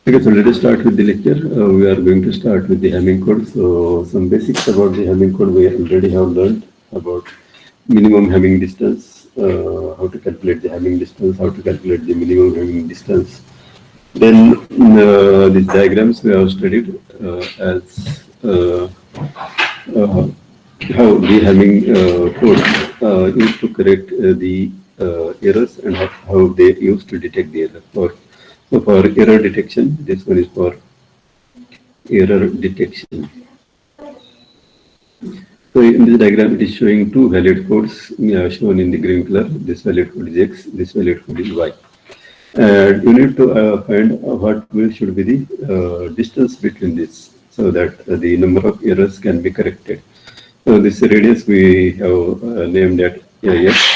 Okay, so let us start with the lecture. We are going to start with the Hamming code. So some basics about the Hamming code we already have learned about minimum Hamming distance, how to calculate the Hamming distance, how to calculate the minimum Hamming distance. Then these diagrams we have studied as how the Hamming code used to correct the errors and how they used to detect the error. For error detection, this one is for error detection. So in this diagram, it is showing two valid codes shown in the green color. This valid code is X, this valid code is Y. And you need to find should be the distance between this so that the number of errors can be corrected. So this radius we have named at X.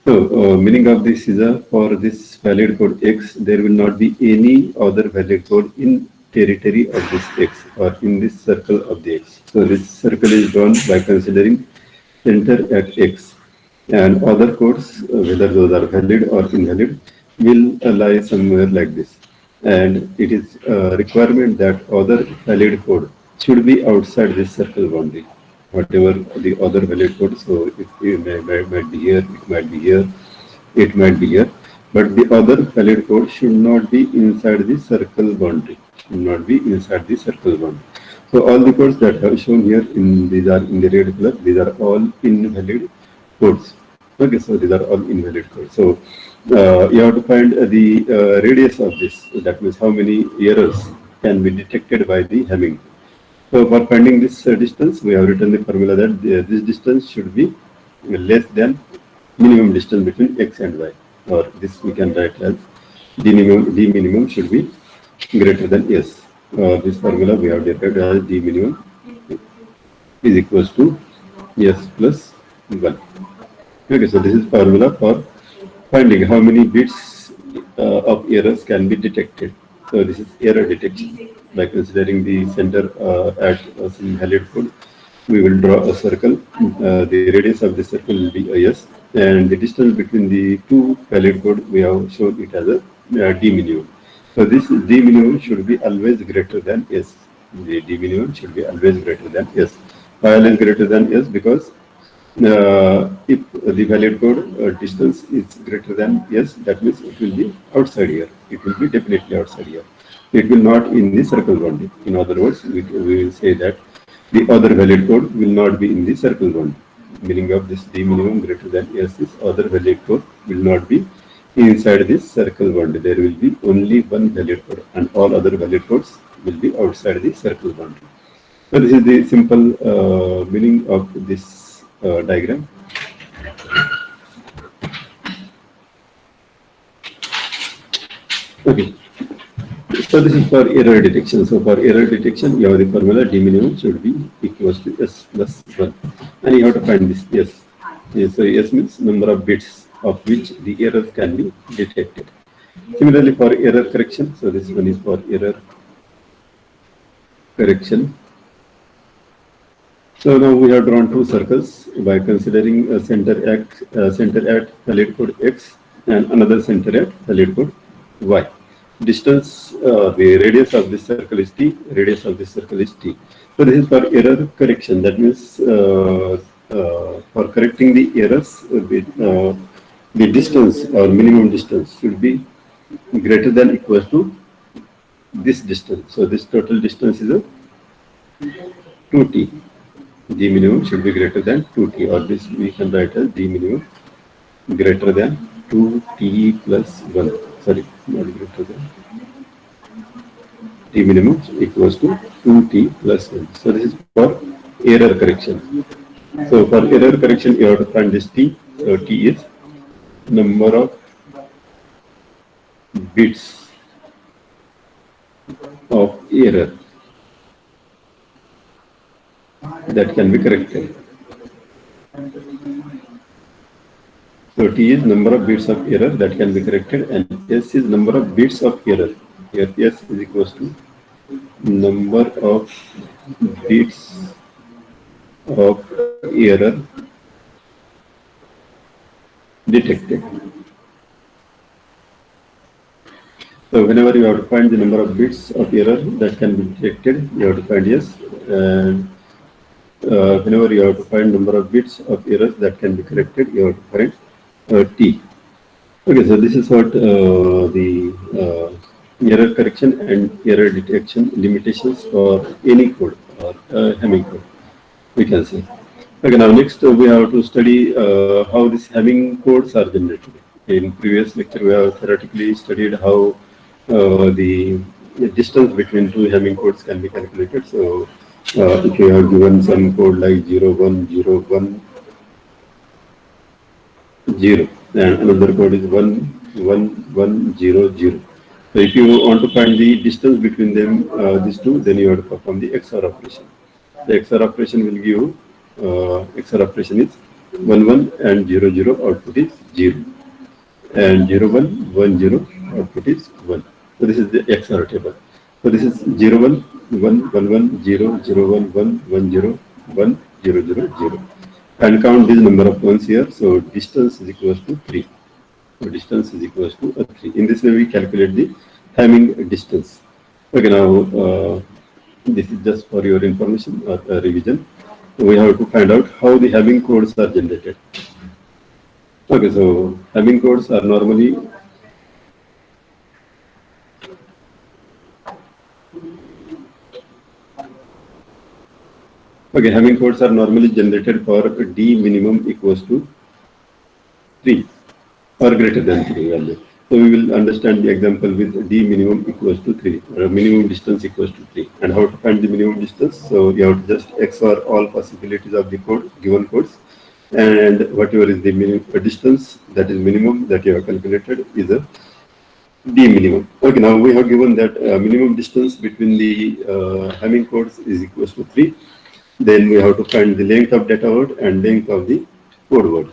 So meaning of this is for this valid code X, there will not be any other valid code in territory of this X or in this circle of the X. So this circle is drawn by considering center at X, and other codes, whether those are valid or invalid, will lie somewhere like this. And it is a requirement that other valid code should be outside this circle boundary. Whatever the other valid code, so it might be here, it might be here, it might be here, but the other valid code should not be inside the circle boundary. Should not be inside the circle boundary. So all the codes that are shown here in these are in the red color. These are all invalid codes. Okay, so these are all invalid codes. So you have to find the radius of this. That means how many errors can be detected by the Hamming. So for finding this distance, we have written the formula that this distance should be less than minimum distance between X and Y. Or this we can write as D minimum should be greater than S. This formula we have derived as D minimum is equals to S plus 1. Okay, so this is formula for finding how many bits of errors can be detected. So this is error detection. By considering the center at some valid code, we will draw a circle. The radius of the circle will be a S, and the distance between the two valid code we have shown it as a D minimum. So this D minimum should be always greater than S. The D minimum should be always greater than S. Why always greater than S? Because if the valid code distance is greater than S, that means it will be outside here. It will be definitely outside here. It will not in the circle boundary. In other words, we will say that the other valid code will not be in the circle boundary. Meaning of this D minimum greater than S is other valid code will not be inside this circle boundary. There will be only one valid code, and all other valid codes will be outside the circle boundary. So this is the simple meaning of this diagram. Okay. So this is for error detection. So for error detection, you have the formula D minimum should be equals to S plus 1. And you have to find this S. Yes, so S means number of bits of which the errors can be detected. Similarly for error correction, so this one is for error correction. So now we have drawn two circles by considering a center at valid code X and another center at valid code Y. Distance, the radius of this circle is T, radius of this circle is T. So this is for error correction. That means for correcting the errors, the distance or minimum distance should be greater than equals to this distance. So this total distance is a 2T. D minimum should be greater than 2T, or this we can write as D minimum greater than 2T plus 1. Sorry, not greater than. T minimum equals to 2T plus 1. So this is for error correction. So for error correction, you have to find this T. So T is number of bits of error that can be corrected. So T is number of bits of error that can be corrected, and S is number of bits of error. Here S is equals to number of bits of error detected. So whenever you have to find the number of bits of error that can be detected, you have to find yes. And whenever you have to find number of bits of errors that can be corrected, you have to find t. Okay, so this is what the error correction and error detection limitations for any code or Hamming code, we can say. Okay, now next we have to study how these Hamming codes are generated. In previous lecture, we have theoretically studied how the distance between two Hamming codes can be calculated. So, if you have given some code like 0101 0 and another code is 11100. So if you want to find the distance between them, these two, then you have to perform the XOR operation. The XOR operation will give you, XOR operation is 11 and 00 output is 0 and 0110 output is 1. So this is the XOR table. So this is 01110011101010 and count this number of ones here. So distance is equals to 3. So distance is equals to 3. In this way, we calculate the Hamming distance. Okay, now this is just for your information or revision. We have to find out how the Hamming codes are generated. Okay, so Hamming codes are normally Hamming codes are normally generated for d minimum equals to 3 or greater than 3 value. So we will understand the example with d minimum equals to 3 or minimum distance equals to 3 and how to find the minimum distance. So you have to just XOR all possibilities of the code, given codes, and whatever is the minimum distance that is minimum that you have calculated is a d minimum. Okay, now we have given that minimum distance between the Hamming codes is equals to 3. Then we have to find the length of data word and length of the code word.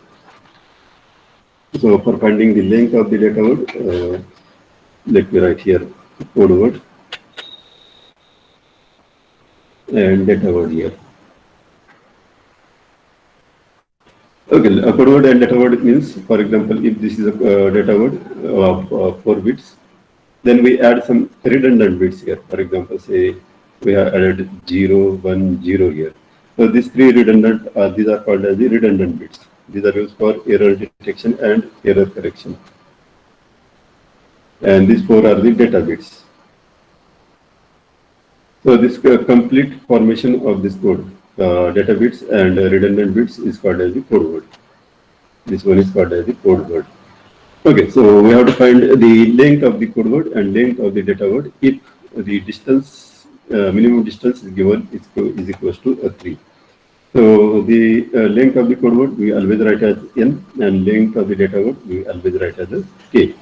So for finding the length of the data word, let me write here code word and data word here. Okay, a code word and data word means, for example, if this is a data word of 4 bits, then we add some redundant bits here. For example, say we have added 0, 1, 0 here. So these 3 redundant, these are called as the redundant bits. These are used for error detection and error correction. And these 4 are the data bits. So this complete formation of this code, data bits and redundant bits, is called as the code word. This one is called as the code word. Okay, so we have to find the length of the code word and length of the data word if the distance, minimum distance is given is equals to 3. So the length of the code word we always write as n, and length of the data word we always write as a k,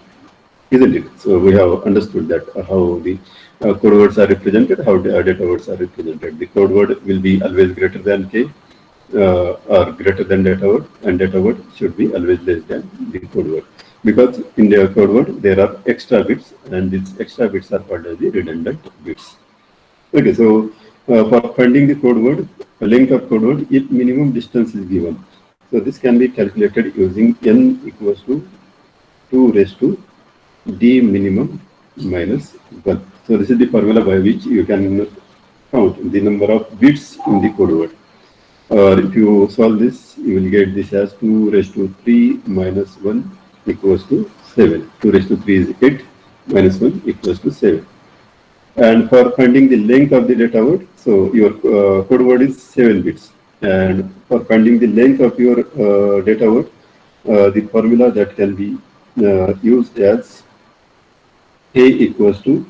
isn't it? So we have understood that how the code words are represented, how the data words are represented. The code word will be always greater than k or greater than data word, and data word should be always less than the code word. Because in the code word there are extra bits, and these extra bits are called as the redundant bits. Okay, so for finding the code word, length of code word, if minimum distance is given. So this can be calculated using n equals to 2 raised to d minimum minus 1. So this is the formula by which you can count the number of bits in the code word. Or if you solve this, you will get this as 2 raised to 3 minus 1 equals to 7. 2 raised to 3 is 8 minus 1 equals to 7. And for finding the length of the data word, so your code word is 7 bits. And for finding the length of your data word, the formula that can be used as k equals to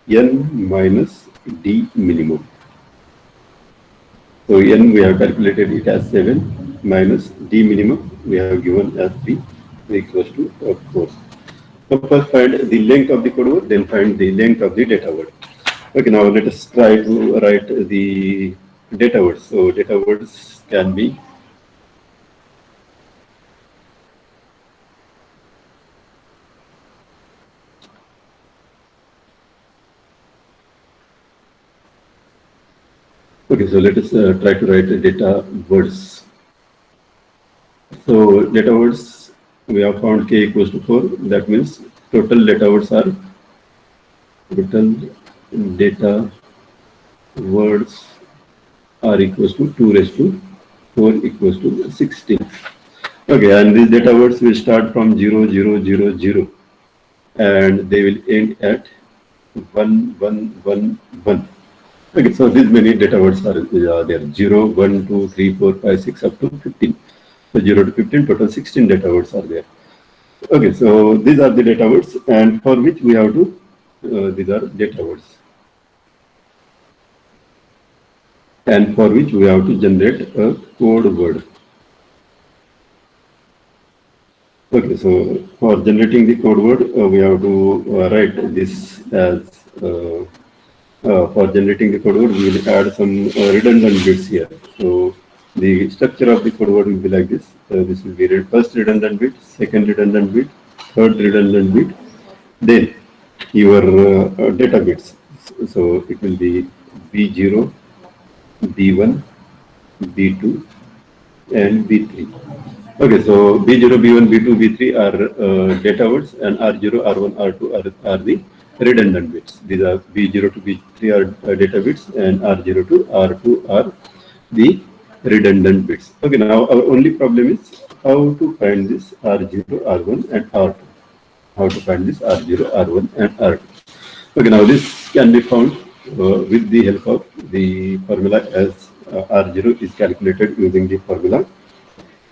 n minus d minimum. So n we have calculated it as 7 minus d minimum we have given as 3 equals to 4. So first find the length of the code word, then find the length of the data word. Okay, now let us try to write the data words. So data words can be okay. So let us try to write data words. So data words we have found k equals to 4. That means total data words are total data words are equals to 2 raised to 4 equals to 16. Okay, and these data words will start from 0, 0, 0, 0, and they will end at 1, 1, 1, 1. Okay, so these many data words are there: 0, 1, 2, 3, 4, 5, 6, up to 15. So 0 to 15, total 16 data words are there. Okay, so these are the data words, and for which we have to, these are data words, and for which we have to generate a code word. Okay, so for generating the code word, we have to write this as, for generating the code word, we will add some redundant bits here. So the structure of the code word will be like this. This will be first redundant bit, second redundant bit, third redundant bit, then your data bits. So it will be B0, B1, B2, and B3. Okay, so B0, B1, B2, B3 are data words, and R0, R1, R2 are the redundant bits. These are B0 to B3 are data bits, and R0 to R2 are the redundant bits. Okay, now our only problem is how to find this R0, R1, and R2. How to find this R0, R1, and R2. Okay, now this can be found with the help of the formula, as R0 is calculated using the formula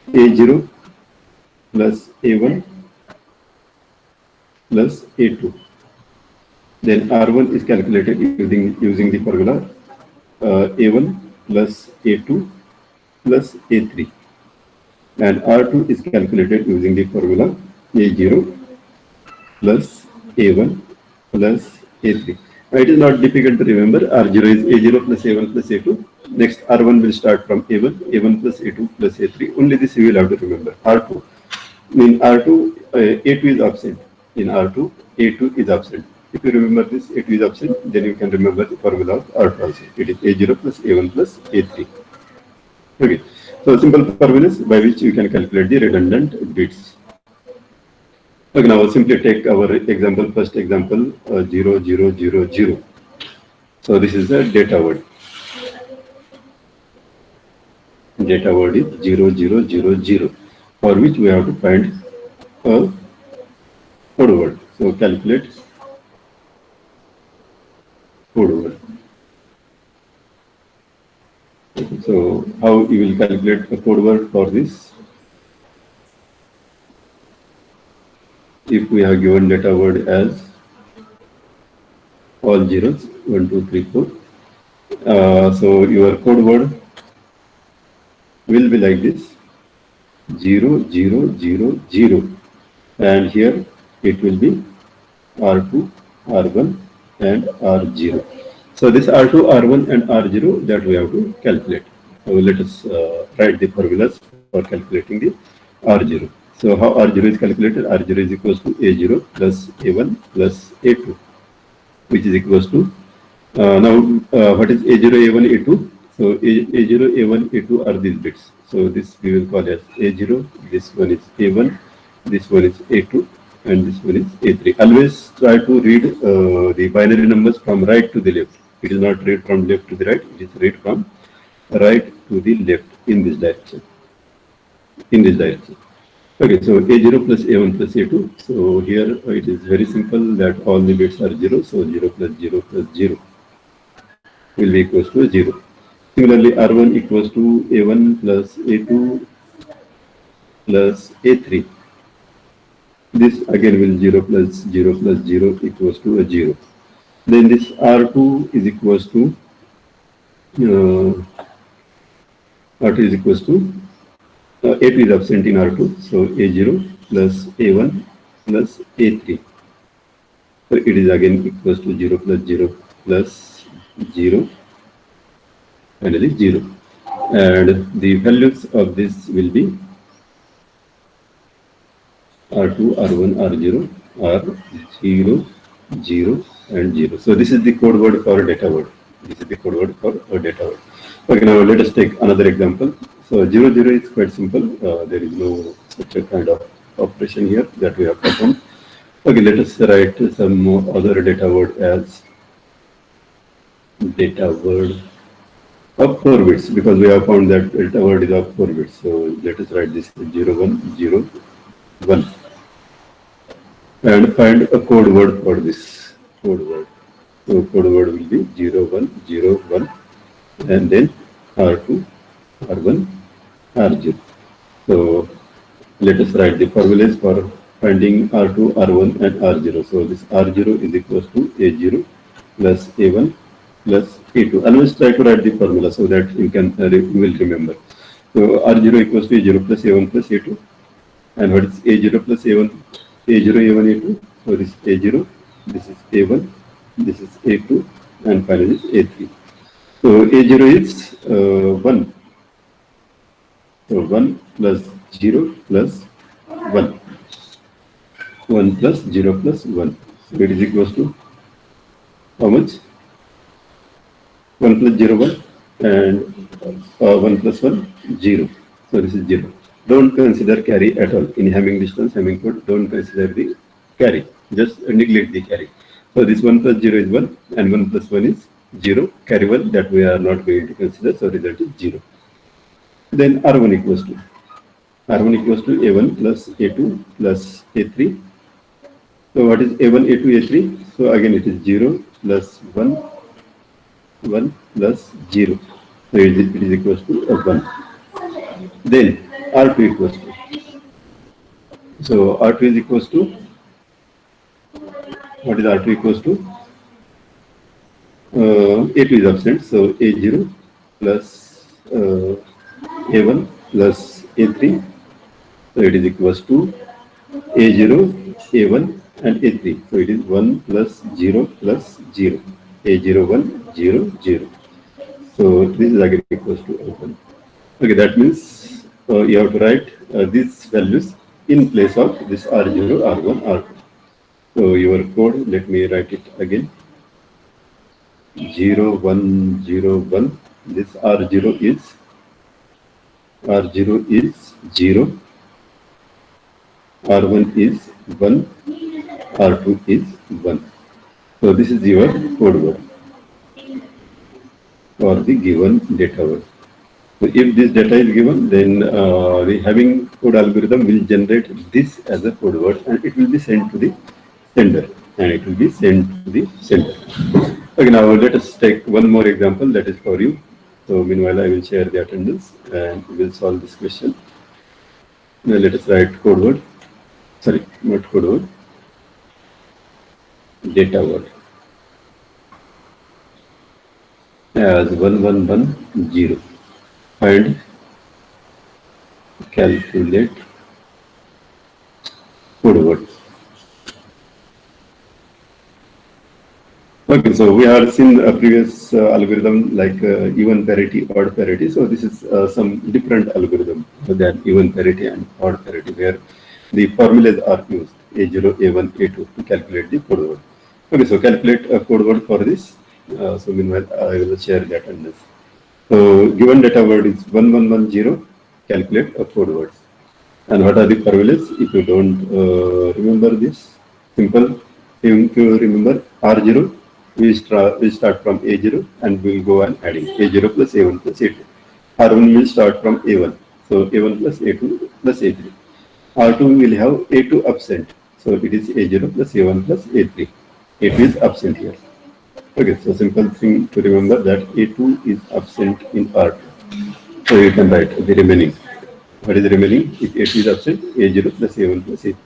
A0 plus A1 plus A2. Then R1 is calculated using the formula A1 plus A2 plus A3. And R2 is calculated using the formula A0 plus A1 plus A3. It is not difficult to remember. R0 is A0 plus A1 plus A2. Next, R1 will start from A1, A1 plus A2 plus A3. Only this you will have to remember. R2. In R2, A2 is absent. In R2, A2 is absent. If you remember this, A2 is absent, then you can remember the formula of R2 also. It is A0 plus A1 plus A3. Okay. So simple formulas by which you can calculate the redundant bits. Okay, now simply take our example, first example, 0, 0, 0, 0. So this is the data word. Data word is 0, 0, 0, 0, for which we have to find a code word. So calculate code word. Okay, so how you will calculate a code word for this? If we have given data word as all zeros, 1, 2, 3, 4. So your code word will be like this: 0, 0, 0, 0. And here it will be R2, R1, and R0. So this R2, R1, and R0 that we have to calculate. So let us write the formulas for calculating the R0. So how R0 is calculated? R0 is equals to A0 plus A1 plus A2, which is equals to, what is A0, A1, A2? So A0, A1, A2 are these bits. So this we will call as A0, this one is A1, this one is A2, and this one is A3. Always try to read the binary numbers from right to the left. It is not read from left to the right, it is read from right to the left in this direction. Okay, so A0 plus A1 plus A2. So here it is very simple that all the bits are 0. So 0 plus 0 plus 0 will be equals to 0. Similarly, R1 equals to A1 plus A2 plus A3. This again will 0 plus 0 plus 0 equals to a 0. Then this R2 is equals to R2 is equals to A2 is absent in R2, so A0 plus A1 plus A3. So it is again equals to 0 plus 0 plus 0, finally 0. And the values of this will be R2, R1, R0 are 0, 0, and 0. So this is the code word for data word. This is the code word for a data word. Okay, now let us take another example. So 0, 0 is quite simple. There is no such a kind of operation here that we have performed. Okay, let us write some more other data word as data word of 4 bits, because we have found that data word is of 4 bits. So let us write this 0101 and find a code word for this code word. So code word will be 0101 and then R2, R1, R0. So let us write the formulas for finding R2, R1 and R0. So this R0 is equals to A0 plus A1 plus A2. Always try to write the formula so that you can you will remember. So R0 equals to A0 plus A1 plus A2. And what is A0 plus A1? A0, A1, A2. So this is A0, this is A1, this is A2, and finally is A3. So A0 is 1. So 1 plus 0 plus 1. 1 plus 0 plus 1. So it is equals to how much? 1 plus 0, 1. And 1 plus 1, 0. So this is 0. Don't consider carry at all. In Hamming distance, Hamming code, don't consider the carry. Just neglect the carry. So this 1 plus 0 is 1 and 1 plus 1 is 0. Carry 1 that we are not going to consider. So result is 0. Then R1 equals to A1 plus A2 plus A3. So what is A1, A2, A3? So again it is 0 plus 1, 1 plus 0. So it is equals to 1. Then R2 equals to. So R2 is equals to, what is R2 equals to? A2 is absent, so A0 plus A1 plus A3. So it is equals to A0, A1 and A3. So it is 1 plus 0 plus 0. A0, 1, 0, 0. So this is again equals to 1. Okay, that means you have to write these values in place of this R0, R1, R2. So your code, let me write it again. 0, 1, 0, 1. This R0 is 0. R1 is 1. R2 is 1. So this is your code word for the given data word. So if this data is given, then the Hamming code algorithm will generate this as a code word and it will be sent to the sender. Okay, now let us take one more example that is for you. So meanwhile, I will share the attendance and we will solve this question. Now let us write code word. Sorry, not code word. Data word as 1110. Find, calculate code word. Okay, so we have seen a previous algorithm like even parity, odd parity. So this is some different algorithm than even parity and odd parity, where the formulas are used A0, A1, A2 to calculate the code word. Okay, so calculate a code word for this. So meanwhile, I will share that on this. So given data word is 1110. Calculate a code word. And what are the formulas? If you don't remember this, simple. If you remember R0. We start from A0 and we will go on adding A0 plus A1 plus A2. R1 will start from A1. So A1 plus A2 plus A3. R2 will have A2 absent. So it is A0 plus A1 plus A3. A2 is absent here. Okay, so simple thing to remember that A2 is absent in R2. So you can write the remaining. What is the remaining? If A2 is absent, A0 plus A1 plus A3.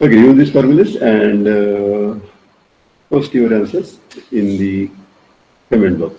Okay, use these formulas and post your answers in the comment box.